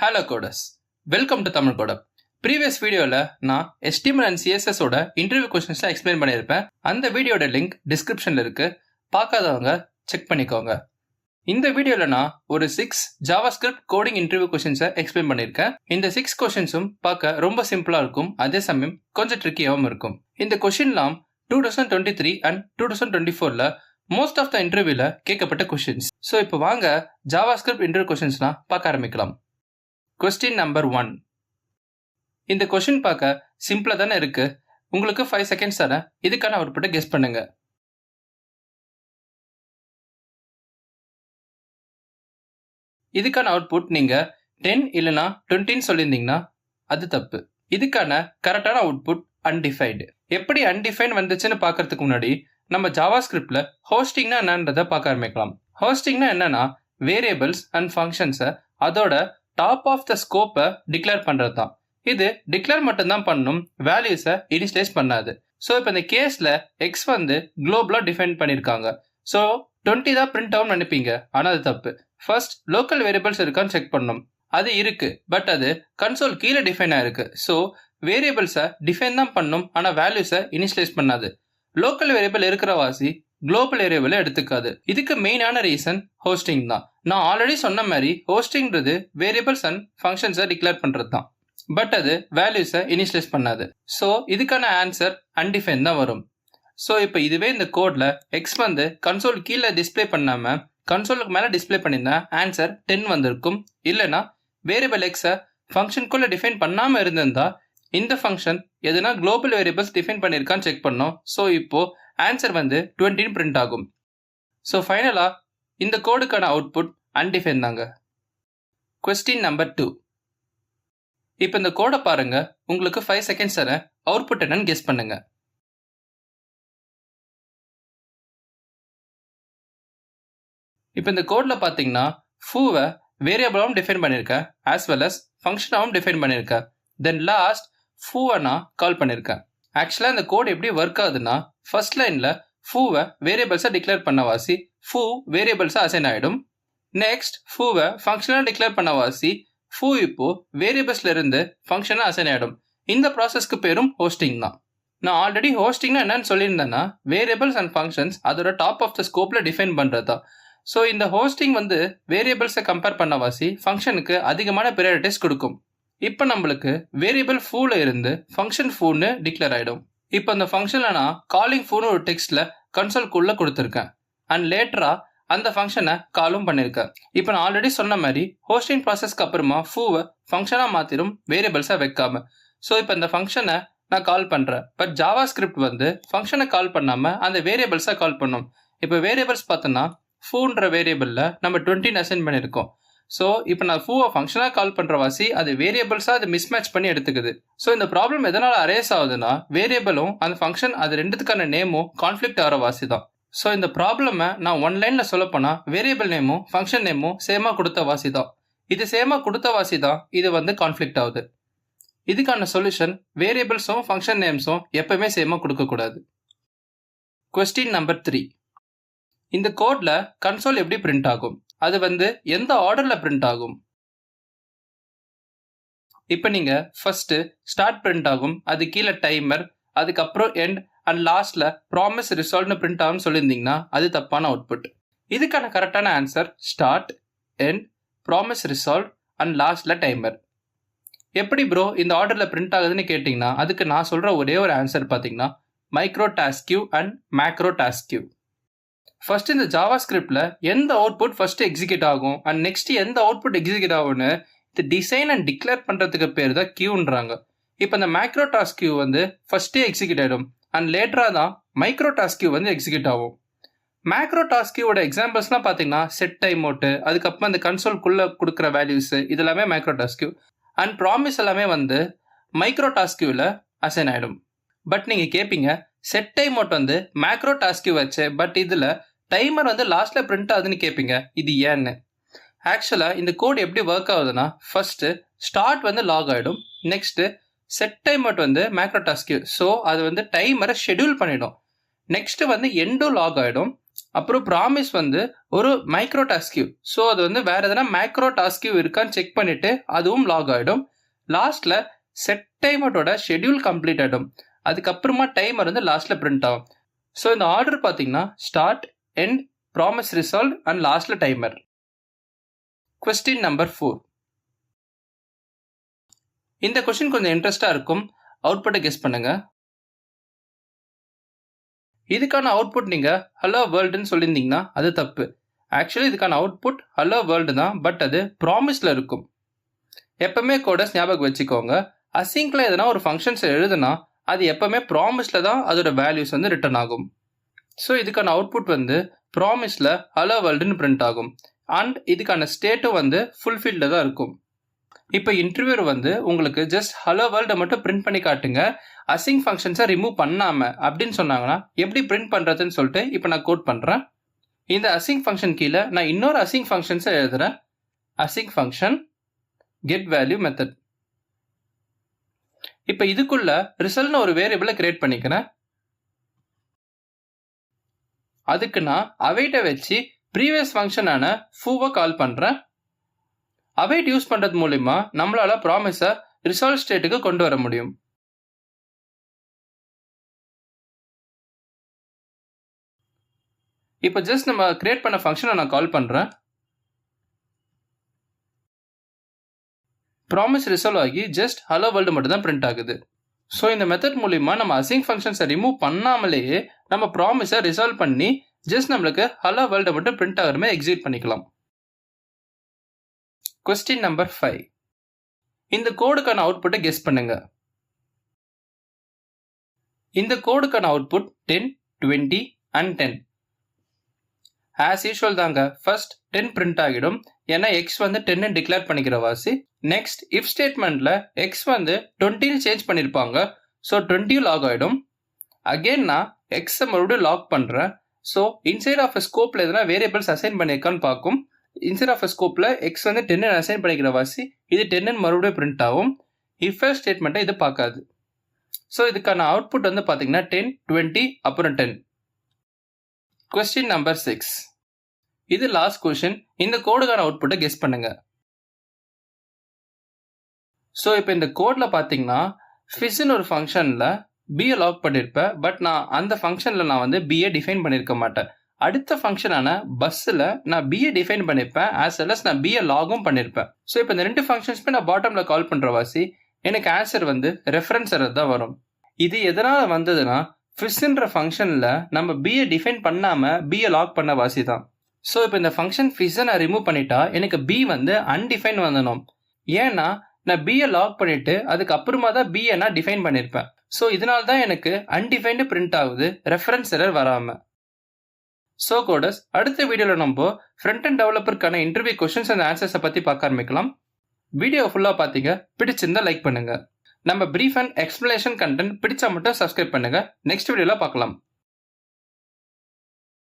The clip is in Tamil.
Hello coders, welcome to Tamil codeup. Previous வீடியோவில் நான் HTML அண்ட் CSS ஓட இன்டர்வியூ கொஸ்டின்ஸ்லாம் எக்ஸ்பிளைன் பண்ணியிருப்பேன். அந்த வீடியோட லிங்க் டிஸ்கிரிப்ஷனில் இருக்குது, பார்க்காதவங்க செக் பண்ணிக்கோங்க. இந்த வீடியோவில் நான் ஒரு 6 ஜாவாஸ்கிரிப்ட் கோடிங் இன்டர்வியூ கொஸ்டின்ஸை எக்ஸ்பிளைன் பண்ணியிருக்கேன். இந்த 6 கொஸ்டின்ஸும் பார்க்க ரொம்ப சிம்பிளாக இருக்கும், அதே சமயம் கொஞ்சம் ட்ரிக்கியாகவும் இருக்கும். இந்த கொஸ்டின்லாம் 2023 அண்ட் 2024ல் மோஸ்ட் ஆஃப் த இன்டர்வியூவில் கேட்கப்பட்ட கொஸ்டின்ஸ். ஸோ இப்போ வாங்க ஜாவாஸ்கிரிப்ட் இன்டர்வியூ கொஸ்டின்ஸ்லாம் பார்க்க ஆரம்பிக்கலாம். Question number 1. இந்த கொஸ்டின் பார்க்க சிம்பிளா தானே இருக்கு. உங்களுக்கு 5 செகண்ட்ஸ் தரேன், இதுக்கான அவுட்புட்டை கெஸ் பண்ணுங்க. இதுக்கான அவுட்புட் நீங்க 10 இல்லனா 20 சொல்லியிருந்தீங்கன்னா அது தப்பு. இதுக்கான கரெக்டான அவுட்புட் அன்டிஃபைன்டு. எப்படி அன்டிஃபைன் வந்துச்சுன்னு பார்க்கறதுக்கு முன்னாடி நம்ம ஜாவாஸ்கிரிப்ட்ல ஹோஸ்டிங்னா என்னன்றதை பார்க்க ஆரம்பிக்கலாம். ஹோஸ்டிங்னா என்னன்னா வேரியபிள்ஸ் அண்ட் ஃபங்க்ஷன்ஸை அதோட டாப் ஆஃப் த ஸ்கோப்பை டிக்ளேர் பண்ணுறது தான். இது டிக்ளேர் மட்டும்தான் பண்ணும், வேல்யூஸை இனிஷியலைஸ் பண்ணாது. ஸோ இப்போ இந்த கேஸில் எக்ஸ் வந்து குளோபலாக டிஃபைன் பண்ணியிருக்காங்க. ஸோ 20 தான் பிரிண்ட் ஆகும் நினைப்பீங்க, ஆனால் அது தப்பு. ஃபர்ஸ்ட் லோக்கல் வேரியபிள்ஸ் இருக்கான்னு செக் பண்ணணும். அது இருக்கு, பட் அது கன்சோல் கீழே டிஃபைன் ஆயிருக்கு. ஸோ வேரியபிள்ஸை டிஃபைன் தான் பண்ணும், ஆனால் வேல்யூஸை இனிஷியலைஸ் பண்ணாது. லோக்கல் வேரியபிள் இருக்கிற வாசி குளோபல் வேரியபிளை எடுத்துக்காது. இதுக்கு மெயினான ரீசன் ஹோஸ்டிங் தான். நான் ஆல்ரெடி சொன்ன மாதிரி ஹோஸ்டிங்கிறது வேரியபிள்ஸ் அண்ட் ஃபங்க்ஷன்ஸை டிக்ளேர் பண்ணுறது தான், பட் அது வேல்யூஸை இனிஷியலைஸ் பண்ணாது. ஸோ இதுக்கான ஆன்சர் அன்டிஃபைன் தான் வரும். ஸோ இப்போ இதுவே இந்த கோடில் எக்ஸ் வந்து கன்சோல் கீழே டிஸ்பிளே பண்ணாமல் கன்சோலுக்கு மேலே டிஸ்பிளே பண்ணியிருந்தா ஆன்சர் 10 வந்திருக்கும். இல்லைனா வேரியபிள் எக்ஸை ஃபங்க்ஷனுக்குள்ளே டிஃபைன் பண்ணாமல் இருந்திருந்தா இந்த ஃபங்க்ஷன் எதுனா குளோபல் வேரியபிள்ஸ் டிஃபைன் பண்ணியிருக்கான்னு செக் பண்ணோம். ஸோ இப்போ ஆன்சர் வந்து 20 பிரிண்ட் ஆகும். ஸோ ஃபைனலாக இந்த கோடுக்கான அவுட்புட் அன்டிஃபைன் தாங்க. Question number 2. இப்போ இந்த கோடை பாருங்க, உங்களுக்கு 5 செகண்ட்ஸ் தரேன், அவுட்புட் என்னன்னு கெஸ் பண்ணுங்க. இப்போ இந்த கோடில் பார்த்தீங்கன்னா ஃபூவை வேரியபிளாகவும் டிஃபைன் பண்ணியிருக்கேன், ஆஸ் வெல் அஸ் ஃபங்க்ஷனாகவும் டிஃபைன் பண்ணியிருக்கேன். தென் லாஸ்ட் ஃபூவை நான் கால் பண்ணியிருக்கேன். ஆக்சுவலாக இந்த கோட் எப்படி ஒர்க் ஆகுதுன்னா, ஃபர்ஸ்ட் லைனில் ஃபூவை வேரியபிள்ஸை டிக்ளேர் பண்ண வாசி ஃபூ வேரியபிள்ஸை அசைன் ஆகிடும். நெக்ஸ்ட் ஃபூவை ஃபங்க்ஷனாக டிக்ளேர் பண்ண வாசி ஃபூ இப்போ வேரியபிள்ஸ்ல இருந்து ஃபங்க்ஷனாக அசைன் ஆகிடும். இந்த ப்ராசஸ்க்கு பேரும் ஹோஸ்டிங் தான். நான் ஆல்ரெடி ஹோஸ்டிங்னா என்னன்னு சொல்லியிருந்தேன்னா வேரியபிள்ஸ் அண்ட் ஃபங்க்ஷன்ஸ் அதோட டாப் ஆஃப் த ஸ்கோப்பில் டிஃபைன் பண்ணுறது தான். ஸோ இந்த ஹோஸ்டிங் வந்து வேரியபிள்ஸை கம்பேர் பண்ண வாசி ஃபங்க்ஷனுக்கு அதிகமான ப்ரையாரிட்டிஸ் கொடுக்கும். இப்போ நம்மளுக்கு வேரியபிள் ஃபூல இருந்து ஃபங்க்ஷன் ஃபூன்னு டிக்ளேர் ஆகிடும். இப்போ அந்த ஃபங்க்ஷனில் நான் காலிங் ஃபூன்னு ஒரு டெக்ஸ்ட்டில் கன்சோல்குள்ளே கொடுத்துருக்கேன் அண்ட் லேட்டராக அந்த ஃபங்க்ஷனை காலும் பண்ணியிருக்கேன். இப்போ நான் ஆல்ரெடி சொன்ன மாதிரி ஹோஸ்டிங் ப்ராசஸ்க்கு அப்புறமா ஃபூவை ஃபங்க்ஷனாக மாற்றிடும், வேரியபிள்ஸாக வைக்காம. ஸோ இப்போ இந்த ஃபங்க்ஷனை நான் கால் பண்ணுறேன், பட் ஜாவா ஸ்கிரிப்ட் வந்து ஃபங்க்ஷனை கால் பண்ணாமல் அந்த வேரியபிள்ஸாக கால் பண்ணும். இப்போ வேரியபிள்ஸ் பார்த்தோன்னா ஃபூன்ற வேரியபிளில் நம்ம 20 அசைன் பண்ணியிருக்கோம். ஸோ இப்போ நான் ஃபூவை ஃபங்க்ஷனாக கால் பண்ணுற வாசி அது வேரியபிள்ஸாக அது மிஸ்மேட்ச் பண்ணி எடுத்துக்குது. ஸோ இந்த ப்ராப்ளம் எதனால் அரேஸ் ஆகுதுன்னா வேரியபிளும் அந்த ஃபங்க்ஷன் அது ரெண்டுத்துக்கான நேமும் கான்ஃப்ளிக்ட் ஆகிற வாசி தான். ஸோ இந்த ப்ராப்ளமை நான் ஒன் லைனில் சொல்லப்போனால் வேரியபிள் நேமும் ஃபங்க்ஷன் நேமும் சேமாக கொடுத்த வாசி தான். இது சேமாக கொடுத்த வாசி தான் இது வந்து கான்ஃப்ளிக்ட் ஆகுது. இதுக்கான சொல்யூஷன் வேரியபிள்ஸும் ஃபங்க்ஷன் நேம்ஸும் எப்பவுமே சேமாக கொடுக்கக்கூடாது. Question number 3. இந்த கோடில் கன்சோல் எப்படி பிரிண்ட் ஆகும், அது வந்து எந்த ஆர்டரில் பிரிண்ட் ஆகும்? இப்போ நீங்கள் ஃபர்ஸ்ட்டு ஸ்டார்ட் பிரிண்ட் ஆகும், அது கீழே டைமர், அதுக்கப்புறம் எண்ட் அண்ட் லாஸ்ட்டில் ப்ராமிஸ் ரிசால்வ்னு பிரிண்ட் ஆகும்னு சொல்லியிருந்தீங்கன்னா அது தப்பான அவுட்புட். இதுக்கான கரெக்டான answer start, end, promise resolve and லாஸ்ட்டில் டைமர். எப்படி ப்ரோ இந்த ஆர்டரில் பிரிண்ட் ஆகுதுன்னு கேட்டிங்கன்னா அதுக்கு நான் சொல்கிற ஒரே ஒரு ஆன்சர் பார்த்தீங்கன்னா micro task queue and macro task queue. First இந்த ஜாவா ஸ்கிரிப்ட்ல எந்த அவுட்புட் ஃபர்ஸ்ட் எக்ஸிக்யூட் ஆகும் அண்ட் நெக்ஸ்ட் எந்த அவுட்புட் எக்ஸிக்யூட் ஆகும்னு இது டிசைன் அண்ட் டிக்ளேர் பண்ணுறதுக்கு பேர் தான் கியூன்றாங்க. இப்போ இந்த மேக்ரோ டாஸ்க் கியூ வந்து ஃபர்ஸ்டே எக்ஸிக்யூட் ஆகிடும் அண்ட் லேட்டராக தான் மைக்ரோ டாஸ்க் கியூ வந்து எக்ஸிக்யூட் ஆகும். மேக்ரோ டாஸ்க் கியூவோட எக்ஸாம்பிள்ஸ்லாம் பார்த்தீங்கன்னா செட் டைம் அவுட்டு, அதுக்கப்புறம் இந்த கன்சோல்குள்ளே கொடுக்குற வேல்யூஸு, இது எல்லாமே macro task queue and promise எல்லாமே வந்து மைக்ரோ டாஸ்க் கியூவில் அசைன் ஆகிடும். பட் நீங்கள் கேட்பீங்க செட் டைம் அவுட் வந்து மேக்ரோ டாஸ்க் கியூ வச்சு, பட் இதில் டைமர் வந்து லாஸ்ட்டில் பிரிண்ட் ஆகுதுன்னு கேட்பீங்க, இது ஏன்னு? ஆக்சுவலாக இந்த கோட் எப்படி ஒர்க் ஆகுதுன்னா ஃபர்ஸ்ட்டு ஸ்டார்ட் வந்து லாக் ஆகிடும், நெக்ஸ்ட்டு செட் டைம் அவுட் வந்து மேக்ரோ டாஸ்க் கியூ, ஸோ அது வந்து டைமரை ஷெடியூல் பண்ணிடும். நெக்ஸ்ட்டு வந்து எண்டும் லாக் ஆகிடும், அப்புறம் ப்ராமிஸ் வந்து ஒரு மைக்ரோ டாஸ்க் கியூ. ஸோ அது வந்து வேற எதனா மேக்ரோ டாஸ்க் கியூ இருக்கான்னு செக் பண்ணிட்டு அதுவும் லாக் ஆகிடும். லாஸ்ட்ல செட் டைமரோட ஷெட்யூல் கம்ப்ளீட் ஆகிடும். அதுக்கப்புறமா டைமர் வந்து லாஸ்ட்ல பிரிண்ட் ஆகும். ஸோ இந்த ஆர்டர் பார்த்தீங்கன்னா start, end, promise resolve and லாஸ்ட்ல டைமர். Question number 4. இந்த கொஸ்டின் கொஞ்சம் இன்ட்ரெஸ்டா இருக்கும். அவுட்புட்டை கெஸ் பண்ணுங்க. இதுக்கான அவுட்புட் நீங்க ஹலோ வேர்ல்டுன்னு சொல்லியிருந்தீங்கன்னா அது தப்பு. ஆக்சுவலி இதுக்கான அவுட்புட் ஹலோ வேர்ல்டு தான், பட் அது ப்ராமிஸ்ல இருக்கும். எப்பவுமே கோடஸ் ஞாபகம் வச்சுக்கோங்க, அசிங்க்ல எதனா ஒரு ஃபங்க்ஷன்ஸ் எழுதுனா அது எப்பவுமே ப்ராமிஸ்ல தான் அதோட வேல்யூஸ் வந்து ரிட்டர்ன் ஆகும். ஸோ இதுக்கான அவுட்புட் வந்து ப்ராமிஸ்ல ஹலோ வேர்ல்டுன்னு பிரிண்ட் ஆகும். அண்ட் இதுக்கான ஸ்டேட்டும் வந்து ஃபுல்ஃபில்டு தான் இருக்கும். இப்போ இன்டர்வியூர் வந்து உங்களுக்கு ஜஸ்ட் ஹலோ வேர்ல்டை மட்டும் பிரிண்ட் பண்ணி காட்டுங்க, அசிங் ஃபங்க்ஷன்ஸை ரிமூவ் பண்ணாம அப்படின்னு சொன்னாங்கன்னா எப்படி பிரிண்ட் பண்ணுறதுன்னு சொல்லிட்டு இப்போ நான் கோட் பண்ணுறேன். இந்த அசிங் ஃபங்க்ஷன் கீழே நான் இன்னொரு அசிங் ஃபங்க்ஷன்ஸை எழுதுறேன். Assign function get value method. இப்போ இதுக்குள்ள ரிசல்ட்னு ஒரு வேரியபிளை கிரியேட் பண்ணிக்கிறேன். அதுக்கு நான் அவைட்டை வச்சு ப்ரீவியஸ் ஃபங்க்ஷனான ஃபூவை கால் பண்ணுறேன். அவைட் யூஸ் பண்ணுறது மூலிமா நம்மளால ப்ராமிஸை ரிசால்வ் ஸ்டேட்டுக்கு கொண்டு வர முடியும். இப்போ ஜஸ்ட் நம்ம கிரியேட் பண்ண ஃபங்க்ஷனை நான் கால் பண்ணுறேன். ப்ராமிஸ் ரிசால்வ் ஆகி ஜஸ்ட் ஹலோ வேர்ல்டு மட்டும் தான் பிரிண்ட் ஆகுது. ஸோ இந்த மெத்தட் மூலிமா நம்ம அசிங் ஃபங்க்ஷன்ஸை ரிமூவ் பண்ணாமலேயே நம்ம ப்ராமிஸை ரிசால்வ் பண்ணி ஜஸ்ட் நம்மளுக்கு ஹலோ வேர்ல்டு மட்டும் பிரிண்ட் ஆகிற மாதிரி எக்ஸிக்யூட் பண்ணிக்கலாம். Question number 5. இந்த கோடுக்கான அவுட்புட்டை கெஸ் பண்ணுங்க. இந்த கோடுக்கான அவுட்புட் 10, 20 and 10. ஆஸ் யூஷுவல் தாங்க, ஃபர்ஸ்ட் 10 பிரிண்ட் ஆகிடும். ஏன்னா எக்ஸ் வந்து 10 டிக்ளேர் பண்ணிக்கிற வாசி. நெக்ஸ்ட் இஃப் ஸ்டேட்மெண்ட்ல எக்ஸ் வந்து 20 சேஞ்ச் பண்ணியிருப்பாங்க. ஸோ 20 லாக் ஆகிடும். அகெயின் நான் எக்ஸை மறுபடியும் லாக் பண்ணுறேன். ஸோ இன்சைட் ஆஃப் ஸ்கோப்பில் எதனா வேரியபிள்ஸ் அசைன் பண்ணியிருக்கான்னு பார்க்கும். இன்சைட் ஆஃப் ஸ்கோப்பில் எக்ஸ் வந்து 10 அசைன் பண்ணிக்கிற வாசி இது 10 மறுபடியும் பிரிண்ட் ஆகும். இஃப் ஸ்டேட்மெண்ட்டை இது பார்க்காது. ஸோ இதுக்கான அவுட்புட் வந்து பார்த்தீங்கன்னா 10, 20 அப்புறம் 10. Question number 6. இது லாஸ்ட் கொஸ்டின். இந்த கோடுக்கான அவுட்புட்டை கெஸ் பண்ணுங்க. ஸோ இப்போ இந்த கோடில் பார்த்தீங்கன்னா ஃபிஸ்ன்னு ஒரு ஃபங்க்ஷனில் பிஏ லாக் பண்ணியிருப்பேன். பட் நான் அந்த ஃபங்க்ஷனில் நான் வந்து பிஏ டிஃபைன் பண்ணியிருக்க மாட்டேன். அடுத்த ஃபங்க்ஷனான பஸ்ஸில் நான் பிஏ டிஃபைன் பண்ணியிருப்பேன், ஆஸ் வெல் அஸ் நான் பிஏ லாகும் பண்ணியிருப்பேன். ஸோ இப்போ இந்த 2 ஃபங்க்ஷன்ஸ்மே நான் பாட்டமில் கால் பண்ணுற வாசி எனக்கு ஆன்சர் வந்து ரெஃபரன்ஸ் எரர் தான் வரும். இது எதனால் வந்ததுன்னா ஃபிஸ்ன்ற ஃபங்க்ஷனில் நம்ம பிஏ டிஃபைன் பண்ணாமல் பிஏ லாக் பண்ண வாசி தான். ஸோ இப்போ இந்த ஃபங்க்ஷன் ஃபிஸ்ஸை நான் ரிமூவ் பண்ணிட்டா எனக்கு பி வந்து அன்டிஃபைன் வந்துடும். ஏன்னா நான் பிஏ லாக் பண்ணிட்டு அதுக்கப்புறமா தான் பிஏ நான் டிஃபைன் பண்ணியிருப்பேன். ஸோ இதனால தான் எனக்கு அன்டிஃபைன்டு பிரிண்ட் ஆகுது, ரெஃபரன்ஸ் எரர் வராமல். ஸோ கோடஸ், அடுத்த வீடியோவில் நம்ம ஃப்ரண்ட் அண்ட் டெவலப்பருக்கான இன்டர்வியூ கொஸ்டின்ஸ் அண்ட் ஆன்சர்ஸை பற்றி பார்க்க ஆரம்பிக்கலாம். வீடியோ ஃபுல்லாக பார்த்தீங்க, பிடிச்சிருந்தா லைக் பண்ணுங்கள். நம்ம பிரீஃப் அண்ட் எக்ஸ்பிளனேஷன் கண்டென்ட் பிடிச்சா மட்டும் சப்ஸ்கிரைப் பண்ணுங்கள். நெக்ஸ்ட் வீடியோவில் பார்க்கலாம்.